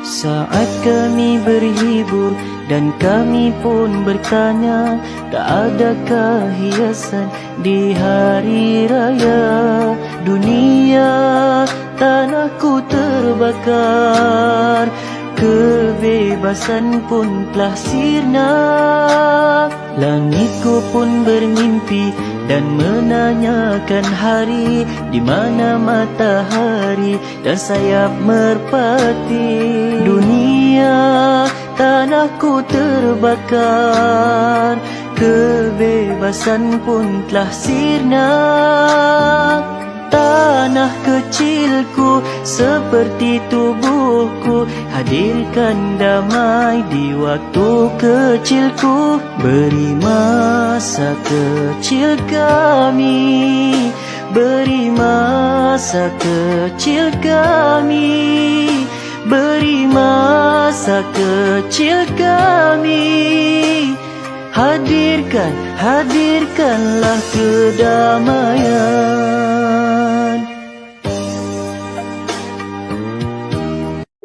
Saat kami berhibur dan kami pun bertanya, tak adakah hiasan di hari raya? Dunia tanahku terbakar, kebebasan pun telah sirna. Langitku pun bermimpi dan menanyakan hari di mana matahari dan sayap merpati. Dunia tanahku terbakar, kebebasan pun telah sirna. Tanah kecilku seperti tubuhku, hadirkan damai di waktu kecilku. Beri masa kecil kami, beri masa kecil kami, beri masa kecil kami. Hadirkan, hadirkanlah kedamaian.